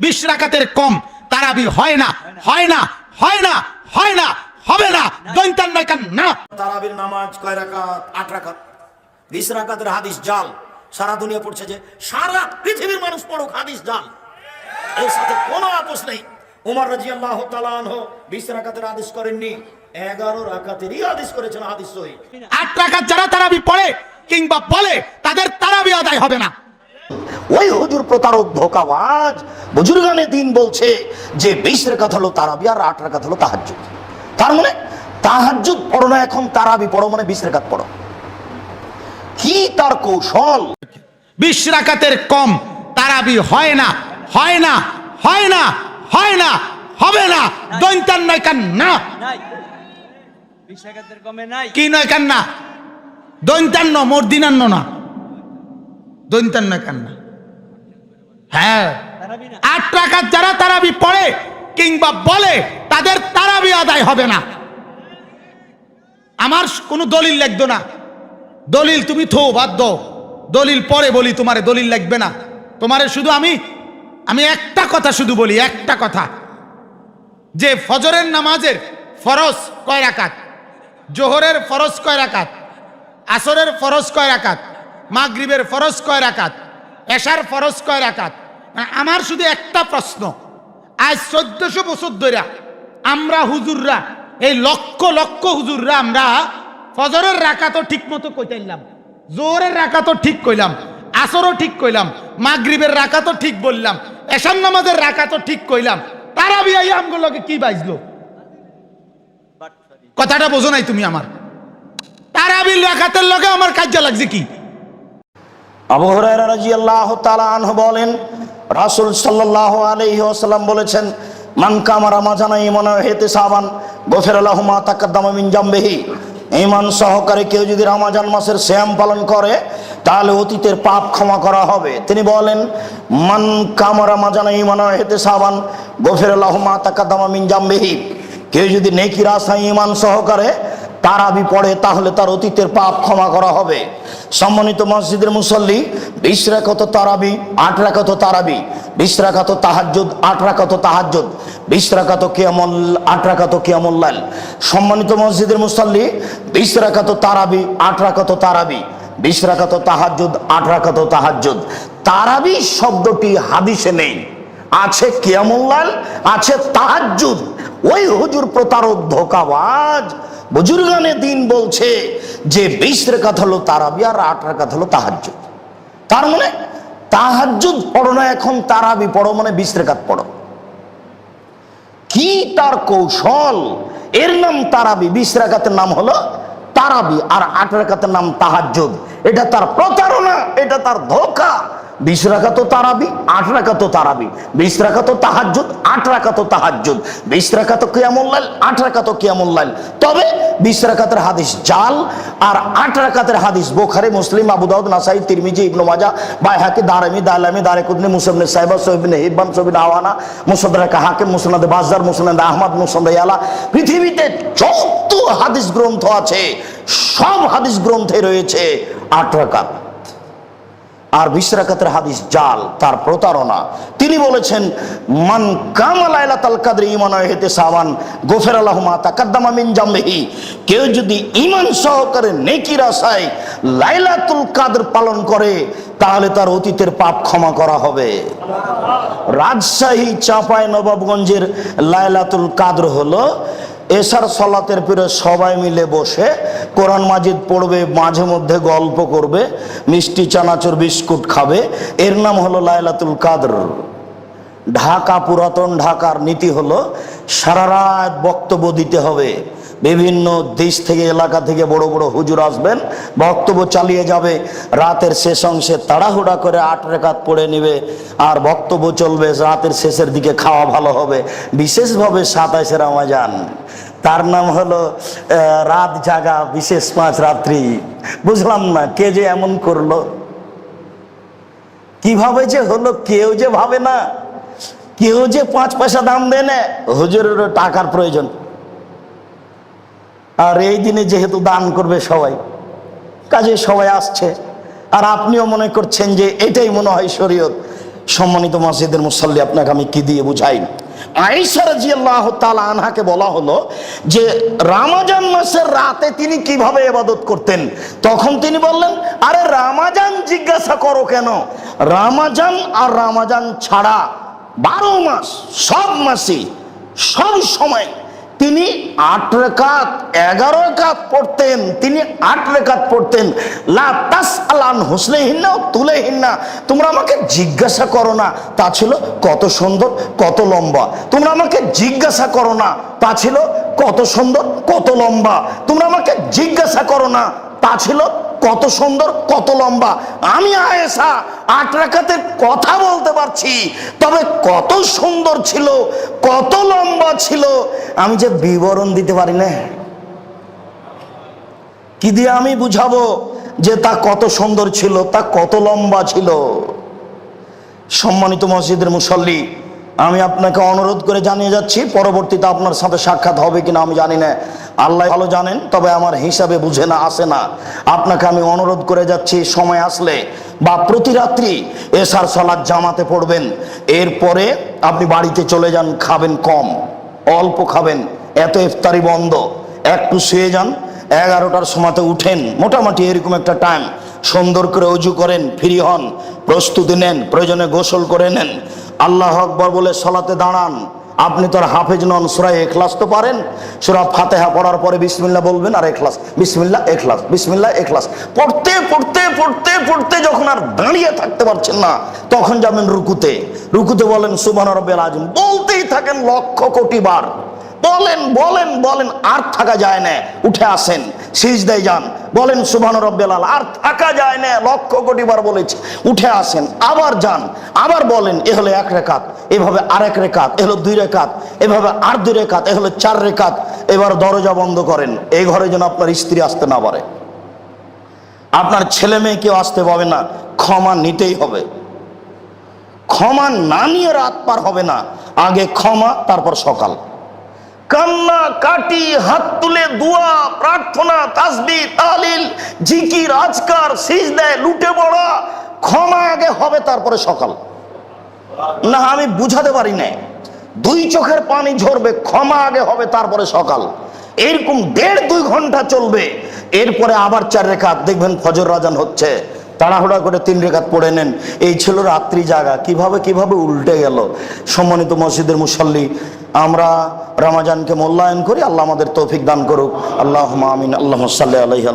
20 রাকাতের কম তারাবি হয় না, হয় না, হয় না, হয় না, হবে না, দৈন্তান নয় কান না। তারাবির নামাজ কয় রাকাত? 8 রাকাত। 20 রাকাতের হাদিস জাল, সারা দুনিয়া পড়ছে, যে সারা পৃথিবীর মানুষ পড়ুক, হাদিস জাল, এর সাথে কোনো আপোষ নেই। ওমর রাদিয়াল্লাহু তাআলা আনহু 20 রাকাতের হাদিস করেননি, 11 রাকাতেরই হাদিস করেছেন, হাদিস সহিহ। 8 রাকাত যারা তারাবি পড়ে কিংবা বলে তাদের তারাবি আদায় হবে না। ওই হুজুর প্রতারক, ধোঁকাবাজ। বুজুর্গানে দিন বলছে যে 20 রাকাত হলো তারাবি আর 8 রাকাত হলো তাহাজ্জুদ। তার মানে তাহাজ্জুদ পড়ো না, এখন তারাবি পড়ো মানে 20 রাকাত পড়ো। কি তার কৌশল? 20 রাকাতের কম তারাবি হয় না, হয় না, হয় না, হয় না, হবে না, দৈন্তান নয় কান না। 20 রাকাতের কমে নাই। কি নয় কান না? দৈন্তান্ন, মর্দিনান্ন না, দৈন্তান নয় কান না। হ্যাঁ, 8 রাকাত যারা তারাবি পড়ে কিংবা বলে তাদের তারাবি আদায় হবে না। আমার কোনো দলিল লাগতো না, দলিল তুমি থো, বাদ দাও, দলিল পরে বলি, তোমারে দলিল লাগবে না। তোমারে শুধু আমি একটা কথা শুধু বলি, একটা কথা, যে ফজরের নামাজের ফরজ কয় রাকাত, জোহরের ফরজ কয় রাকাত, আসরের ফরজ কয় রাকাত, মাগরিবের ফরজ কয় রাকাত, এশার ফরজ কয় রাকাত। আমার শুধু একটা প্রশ্ন, আজ 1400 বছর ধরে আমরা হুজুররা, এই লক্ষ লক্ষ হুজুররা, আমরা ফজরের রাকাতও ঠিক মতো কইতাইলাম, জোহরের রাকাতও ঠিক কইলাম, আসরও ঠিক কইলাম, মাগরিবের রাকাতও ঠিক বললাম, এশার নামাজের রাকাতও ঠিক কইলাম, তারাবি আইয়া আমগুলোকে কি বাজলো? কথাটা বোঝো নাই তুমি আমার? তারাবি রাকাতের লগে আমার কাজে লাগছে কি? আবু হুরায়রা রাদিয়াল্লাহু তাআলা আনহু বলেন, রাসূল সাল্লাল্লাহু আলাইহি ওয়াসাল্লাম বলেছেন, মান কামা রমাজানা ঈমানান ওয়া ইহতিসাবান গফিরা লাহু মা তাকাদ্দামা মিন জামবিহি। ঈমান সহকারে কেউ যদি রমজান মাসের সিয়াম পালন করে তাহলে অতীতের পাপ ক্ষমা করা হবে। তিনি বলেন, মান কামা রমাজানা ঈমানান ওয়া ইহতিসাবান গফিরা লাহু মা তাকাদ্দামা মিন জামবিহি। কেউ যদি নেকির আশায় ঈমান সহকারে তারাবি পড়ে তাহলে তার অতীতের পাপ ক্ষমা করা হবে। সম্মানিত মসজিদের মুসল্লি, 20 রাকাত তারাবি, 8 রাকাত তারাবি, 20 রাকাত তাহাজ্জুদ, 8 রাকাত তাহাজ্জুদ, 20 রাকাত কিয়ামুল, 8 রাকাত কিয়ামুল লাইল। সম্মানিত মসজিদের মুসল্লি, 20 রাকাত তারাবি, 8 রাকাত তারাবি, 20 রাকাত তাহাজ্জুদ, 8 রাকাত তাহাজ্জুদ। তারাবি শব্দটি হাদিসে নেই, আছে কিয়ামুল লাইল, আছে তাহাজ্জুদ। ওই হুজুর প্রতারক, ধোঁকাবাজ। বুজুর্গানে দিন বলছে যে 20 রাকাত হলো তারাবি আর 8 রাকাত হলো তাহাজ্জুদ। তার মানে তাহাজ্জুদ পড়ো না, এখন তারাবি পড়ো মানে 20 রাকাত পড়ো। কি তার কৌশল? এর নাম তারাবি, 20 রাকাতের নাম হলো তারাবি আর 8 রাকাতের নাম তাহাজ্জুদ। এটা তার প্রতারণা, এটা তার ধোঁকা। 20 রাকাত তারাবি, 8 রাকাত তারাবি, 20 রাকাত তাহাজ্জুদ, 8 রাকাত তাহাজ্জুদ, 20 রাকাত কিয়ামুল লাইল, 8 রাকাত কিয়ামুল লাইল। তবে 20 রাকাতের হাদিস জাল আর 8 রাকাতের হাদিস বুখারী, মুসলিম, আবু দাউদ, নাসাই, তিরমিজি, ইবনে মাজাহ, বাইহাকি, দারমি, দালামি, দারিকুতনি, মুসলিম সাহিব, সহিহ ইবনে হিব্বান, সহিহ আওয়ানা, মুসাদ্দারাক হাকিম, মুসনাদ বাজ্জার, মুসনাদ আহমদ, মুসনাদ ইয়ালা। পৃথিবীতে যত হাদিস গ্রন্থ আছে সব হাদিস গ্রন্থে রয়েছে 8 রাকাত আর 20 রাকাতের হাদিস জাল, তার প্রতারণা। তিনি বলেছেন, মান কামা লাইলাতুল কদর ঈমানান ওয়া ইহতিসাবান গফিরা লাহু মা তাকাদ্দামা মিন জামবিহি। কেউ যদি ঈমান সহকারে নেকির আশায় লাইলাতুল কদর পালন করে তাহলে তার অতীতের পাপ ক্ষমা করা হবে। রাজশাহী চাঁপাই নবাবগঞ্জের লাইলাতুল কদর হলো এশার সালাতের পরে সবাই মিলে বসে কোরআন মাজিদ পড়বে, মাঝে মধ্যে গল্প করবে, মিষ্টি চানাচুর বিস্কুট খাবে। এর নাম হলো লাইলাতুল কদর। ঢাকা, পুরাতন ঢাকার নীতি হলো সারা রাত বক্তব্য দিতে হবে। বিভিন্ন দেশ থেকে, এলাকা থেকে বড় বড় হুজুর আসবেন, বক্তব্য চালিয়ে যাবে। রাতের শেষ অংশে তাড়াহুড়া করে 8 রাকাত পড়ে নেবে আর বক্তব্য চলবে। রাতের শেষের দিকে খাওয়া ভালো হবে। বিশেষভাবে 27 রমজান, তার নাম হলো রাত জাগা, বিশেষ 5 রাত্রি। বুঝলাম না কে যে এমন করলো, কিভাবে যে হলো, কেউ যে ভাবে না, কেউ যে 5 পয়সা দাম দেয় না। হুজুরেরও টাকার প্রয়োজন, আর এই দিনে যেহেতু দান করবে সবাই, কাজে সবাই আসছে। আর আপনিও মনে করছেন যে এটাই মনে হয় শরীয়ত। সম্মানিত মসজিদের মুসল্লি, আপনাকে আমি কি দিয়ে বুঝাই? আয়েশা রাদিয়াল্লাহু তাআলা আনহাকে বলা হলো যে রমজান মাসের রাতে তিনি কিভাবে ইবাদত করতেন। তখন তিনি বললেন, আরে রমজান জিজ্ঞাসা করো কেন? রমজান আর রমজান ছাড়া 12 মাস, সব মাসে সব সময় তিনি 8 রাকাত 11 রাকাত পড়তেন। তিনি 8 রাকাত পড়তেন। লা তাসআলান হুসনিহিন্না তুলাহিন্না, তোমরা আমাকে জিজ্ঞাসা করো না তা ছিল কত সুন্দর কত লম্বা। তোমরা আমাকে জিজ্ঞাসা করো না তা ছিল কত সুন্দর কত লম্বা। তোমরা আমাকে জিজ্ঞাসা করো না তা ছিল কত সুন্দর কত লম্বা। আমি আয়েশা 8 রাকাতের কথা বলতে পারছি, তবে কত সুন্দর ছিল কত লম্বা ছিল আমি যে বিবরণ দিতে পারি না। কি দিয়ে আমি বুঝাবো যে তা কত সুন্দর ছিল, তা কত লম্বা ছিল? সম্মানিত মসজিদের মুসল্লি, আমি আপনাকে অনুরোধ করে জানিয়ে যাচ্ছি, পরবর্তীতে আপনার সাথে সাক্ষাৎ হবে কিনা আমি জানি না, আল্লাহ ভালো জানেন, তবে আমার হিসাবে বুঝে না আসে না। আপনাকে আমি অনুরোধ করে যাচ্ছি, সময় আসলে বা প্রতি রাত্রি এশার সালাত জামাতে পড়বেন, এরপরে আপনি বাড়িতে চলে যান, খাবেন কম, অল্প খাবেন, এত ইফতারি বন্ধ, একটু শুয়ে যান, 11টার সময়তে উঠেন, মোটামুটি এরকম একটা টাইম, সুন্দর করে ওযু করেন, ফ্রি হন, প্রস্তুতি নেন, প্রয়োজনে গোসল করে নেন, আল্লাহু আকবার বলে সালাতে দাঁড়ান। আপনি তো আর হাফেজ নন, সূরা ইখলাস তো পারেন, সূরা ফাতিহা পড়ার পরে বিসমিল্লাহ বলবেন আর ইখলাস, বিসমিল্লাহ ইখলাস, বিসমিল্লাহ ইখলাস পড়তে পড়তে পড়তে পড়তে যখন আর দাঁড়িয়ে থাকতে পারছেন না, তখন যাবেন রুকুতে। রুকুতে বলেন সুবহান রাব্বিয়াল আযীম, বলতেই থাকেন লক্ষ কোটি বার, বলেন বলেন বলেন, আর থাকা যায় না, উঠে আসেন, সিজদায় যান, বলেন সুবহান রাব্বিয়াল আলা, আর থাকা যায় না, লক্ষ কোটি বার বলেছি, উঠে আসেন, আবার যান, আবার বলেন, এ হলো 1 রাকাত, এভাবে আর 1 রাকাত, এ হলো 2 রাকাত, এভাবে আর 2 রাকাত, এ হলো 4 রাকাত। এবার দরজা বন্ধ করেন, এই ঘরে যেন আপনার স্ত্রী আসতে না পারে, আপনার ছেলে মেয়ে কেউ আসতে পাবে না, ক্ষমা নিতেই হবে। ক্ষমা না নিয়ে রাত পার হবে না, আগে ক্ষমা তারপর সকাল। কান্না কাটি, হাত তুলে দোয়া প্রার্থনা, তাসবিহ তাহলিল জিকির আজকার, সিজদায় লুটে পড়া, ক্ষমা আগে হবে তারপরে সকাল। না আমি বুঝাতে পারি না, 2 চোখের পানি ঝরবে, ক্ষমা আগে হবে তারপরে সকাল। এরকম 1.5-2 ঘন্টা চলবে, এরপরে আবার 4 রাকাত, দেখবেন ফজর আজান হচ্ছে, তাড়াহুড়া করে 3 রাকাত পড়ে নেন। এই ছিল রাত্রি জাগা, কিভাবে কিভাবে উল্টে গেল। সম্মানিত মসজিদের মুসল্লি, আমরা রমজানকে মূল্যায়ন করি, আল্লাহ আমাদের তৌফিক দান করুক। আল্লাহুম্মা আমিন। আল্লাহুম্মা সাল্লি আলাইহি।